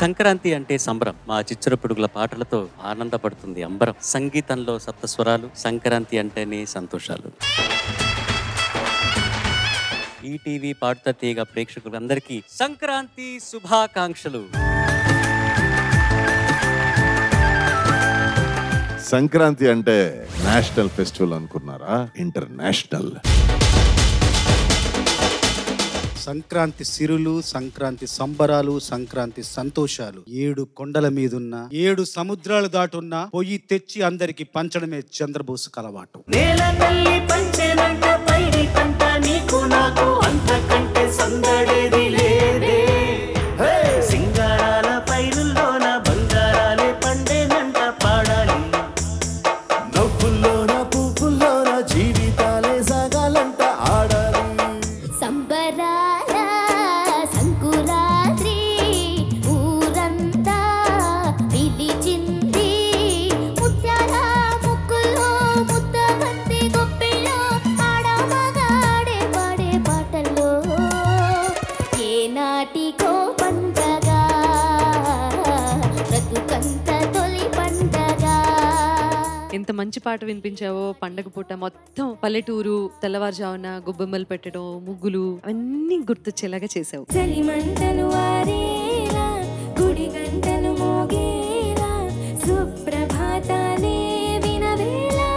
సంక్రాంతి అంటే సంబరం. మా చిచ్చర పిడుగుల పాటలతో ఆనందపడుతుంది అంబరం. సంగీతంలో సప్తస్వరాలు, సంక్రాంతి అంటేనే సంతోషాలు. ఈటీవీ పాడుతా తీగ ప్రేక్షకులందరికీ సంక్రాంతి శుభాకాంక్షలు. సంక్రాంతి అంటే నేషనల్ ఫెస్టివల్ అనుకున్నారా? ఇంటర్నేషనల్. సంక్రాంతి సిరులు, సంక్రాంతి సంబరాలు, సంక్రాంతి సంతోషాలు. 7 కొండల మీదున్న 7 సముద్రాలు దాటున్న పొయ్యి తెచ్చి అందరికి పంచడమే చంద్రబోసు కలవాటు. నేల తల్లి పంచెనంట పైడి పంట నీకు నాకు అంతకంటే సందడేది లేదే. సింగారాల పైరుల్లోన బంగారాలే పండేనంట పాడాలి. నవ్వుల్లోన పువ్వుల్లోన జీవితాలే సాగాలంట ఆడాలి. సంబరాల సంకురాత్రి ఊరంతా పిలిచింది. ముత్యాల ముక్కుల్లో ముద్దబంతి గొప్పిలో ఆడమగాడే పాడే పాటల్లో ఏనాటికో పండగ బ్రతుకంత తొలి పండగ. ఎంత మంచి పాట వినిపించావో. పండగ పూట మొత్తం పల్లెటూరు, తెల్లవారుజామున గొబ్బెమ్మలు పెట్టడం, ముగ్గులు అన్నీ గుర్తొచ్చేలాగా చేసావు. చలిమంటలు ఆరేలా గుడి గంటలు మోగేలా సుప్రభాతాలే వినవేలా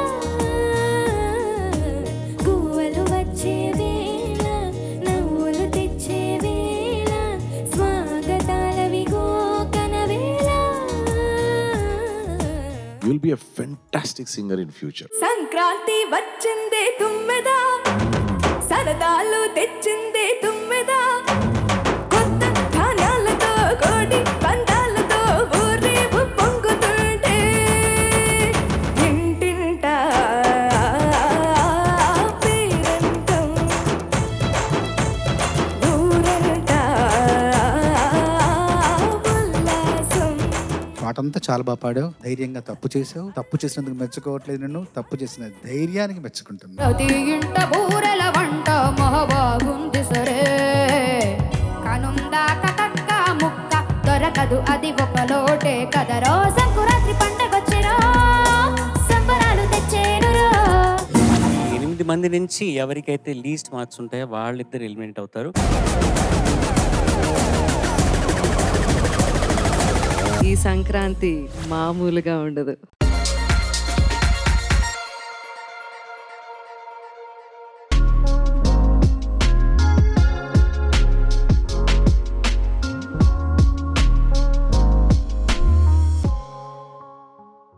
గువ్వలు వచ్చే వేళ నవ్వులు తెచ్చే వేళ స్వాగతాలవిగో కనవేళ. You will be a fantastic singer in future. Sankranti వచ్చిందే తుమ్మెదా, సరదాలు తెచ్చిందే తుమ్మెదా. కొత్త ధాన్యాలతో కోడి పందాలతో ఊరేపు పొంగుతుంటే ఇంటింటా పేరంటం ఊరంతా ఉల్లాసం. పాటంతా చాలా బాగా పాడావు. ధైర్యంగా తప్పు చేసావు. తప్పు చేసినందుకు మెచ్చుకోవట్లేదు నిన్ను, తప్పు చేసిన ధైర్యానికి మెచ్చుకుంటున్నా. ప్రతి ఇంట బూరెల వంట మహాబాగుంది సరే. కనుందాక కక్క ముక్క దొరకదు అది ఒక లోటే కదరో. సంకురాత్రి పండగొచ్చిరో సంబరాలు తెచ్చేరురో. 8 మంది నుంచి ఎవరికైతే లీస్ట్ మార్క్స్ ఉంటాయో వాళ్ళిద్దరు ఎలిమినేట్ అవుతారు. ఈ సంక్రాంతి మామూలుగా ఉండదు.